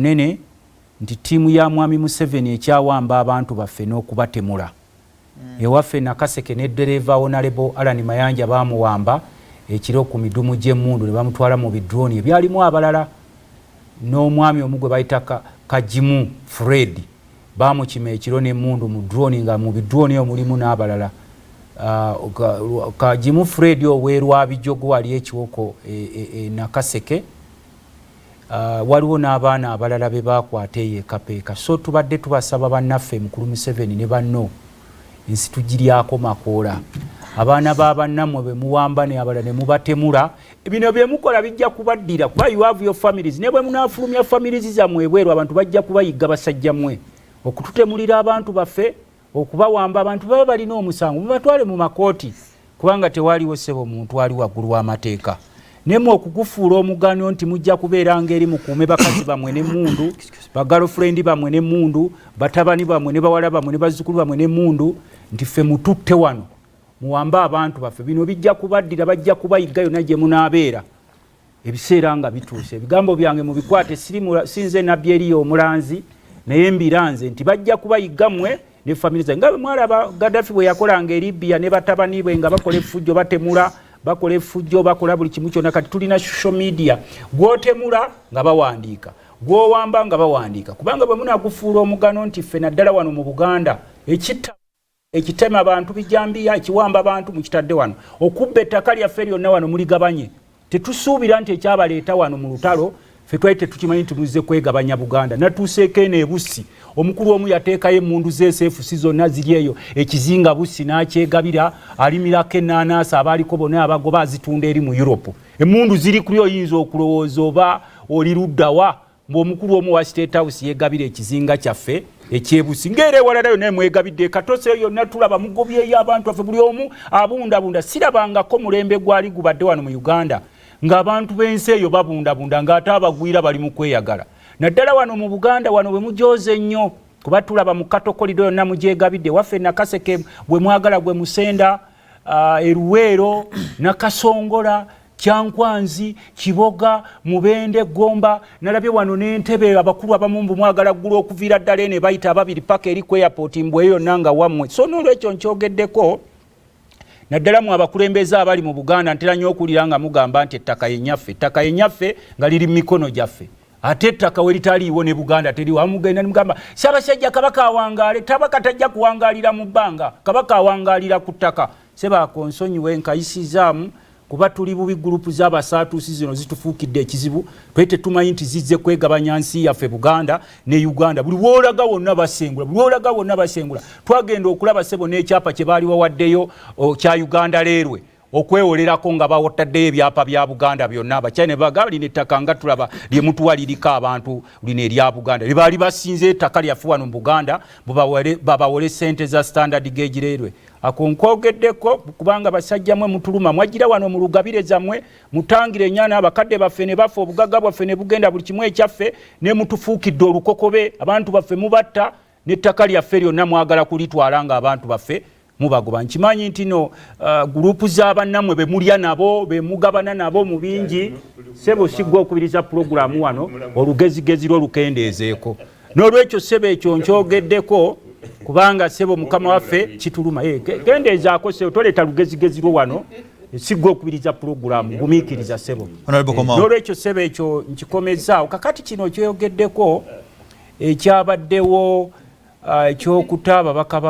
Nene nti tiimu ya Mwami Museveni ekyawamba abantu baffe n'okubatemula. Ewaffe Nakaseke ne ddereva Honorable Alan Mayanja baamuwamba ekiro ku midumu gy'emmundu ne bamutwala mu bidroni ebyalimu abalala. N'omwami omu gwe bayita Kajimu Fred baamukima ekiro n'emmundu mu droni nga mu bidroni eyo mulimu n'abalala. Kajimu Fred oweerwa bijogo wali ekiwoko Nakaseke. Waliwo n'abaana abalala be baakwata eyeekapeeka. So tubadde tubasaba bannaffe Mukulu Museveni ne banno ensi tugiryako makoola. Abaana b'abannammwe be muwamba ne abalala ne mubatemula. Bino bye mukola bijja kubaddira kuba you have your families. Ne bwe munaafulumya families zammwe ebweru abantu bajja kubayigga basajjammwe. Okututemulira abantu baffe, okubawamba abantu baba balina omusango mubatwale mu makooti kubanga tewaliwo ssebo muntu ali waggulu w'amateeka. Nemu okukufuula omugano nti mujja kubeera ngeri mukuume bakazi bamwe n'emmundu, bagirlfriend bamwe n'emmundu, batabani bamwe ne bawala bamwe ne bazzukulu bamwe n'emmundu nti ffe mututte wano muwamba abantu baffe. Bino bijja kubaddira bajja kubayigga yonna gye munaabeera ebiseera nga bituuse. Ebigambo byange mubikwate sinze nabbi eriyo omulanzi naye mbiranze nti bajja kubayigga mmwe ne family zange. Nga mwalaba Gaddafi bwe yakolanga e Libya ne batabani bwe nga bakola effujjo batemula bakola effujjo bakola buli kimu kyonna. Kati tulina social media gwotemula nga bawandiika gwowamba nga bawandiika kubanga bwe munagufuula omugano nti ffe naddala wano mu Buganda ekitema abantu bijambiya ekiwamba abantu mukitadde wano okubba ettaka lyaffe lyonna wano muligabanye. Tetusuubira nti ekyabaleeta wano mu lutalo ffe twali tetukimanyi nti muzze kwegabanya Buganda. Natuuseeko eno e Bussi omukulu omu yateekayo emmundu z'esefusi zonna ziri eyo ekizinga Bussi n'akyegabira alimirako ennaanaasi abaaliko bonna abagoba azitunda eri mu Europe. Emmundu ziri kuli oyinza okulowooza oba oli luddawa ng'omukulu omu wa State House yeegabira ekizinga kyaffe ekyebusi ng'era ewalala yonna emwegabidde katose yonna tulaba mugobyeyo abantu baffe buli omu abundabunda. Sirabangako mulembe gwali gubadde wano mu Uganda ng'abantu b'ensi eyo babundabunda ng'ate abagwira bali mu kweyagala. Naddala wano mu Buganda wano bwe mujooze nnyo kuba tulaba mu katokolido yonna mugyegabidde. Waffe Nakaseke bwe mwagala gwe Musenda, Eruweero, Nakasongola, Kyankwanzi, Kiboga, Mubende, Gomba. Nalabye wano n'Entebe abakulu abamu mbu mwagala ggulu okuviira ddala ene bayita ababiri paka eri ku airport mbwe yonna nga wammwe. So n'olwekyo nkyogeddeko naddala mu abakulembeze abali mu Buganda ntera nnyo okuwulira nga mugamba nti ettaka yennyaffe. Ettaka yennyaffe nga liri mu mikono gyaffe. Ate ettaka we litaliiwo ne Buganda teriwo. Amugenda ne mugamba Ssaabasajja Kabaka awangaale. Kabaka tajja kuwangaalira mu bbanga. Kabaka awangaalira ku ttaka. Sebaako nsonyiwe nkayisizaamu kuba tuli bubi gurupu z'abasaatuusi zino zitufuukidde ekizibu. Twete tumanyi nti zizze kwegabanya nsi yaffe Buganda ne Uganda. Buli w'olaga wonna basengula. Buli w'olaga wonna basengula. Twagenda okulaba ssebo n'ekyapa kye baali bawaddeyo kya Uganda leerwe okwewolerako nga bawotaddeyo ebyapa bya Buganda byonna. Abakyala ne bagamba lino ettaka nga tulaba lye mutuwaliriko abantu lino erya Buganda. Lye baali basinze ettaka lyaffe wano mu Buganda babawole ssente za standard gauge leerwe. Ako nkwogeddeko kubanga basajja mwe mutuluma mwagira wano mu lugabire zammwe mutangire ennyana abakadde baffe ne bafa obugagga bwaffe ne bugenda buli kimu ekyaffe ne mutufuukidde olukokobe abantu baffe mubatta n'ettaka lyaffe lyonna mwagala kulitwala nga abantu baffe mubagoba. Nkimanyi nti no gurupu z'abannammwe be mulya nabo be mugabana nabo mu bingi ssebo sigwa okubiriza pulogulaamu wano olugezigezi lw'olukendeezeeko. N'olwekyo ssebo ekyo nkyogeddeko kubanga ssebo mukama waffe kituluma. Kendeezaako ssebo toleeta lugezigezi lwo wano sigwa okubiriza pulogulaamu gumiikiriza ssebo. N'olwekyo ssebo ekyo nkikomezaawo. Kakati kino kyogeddeko ekyabaddewo ekyokuta ababaka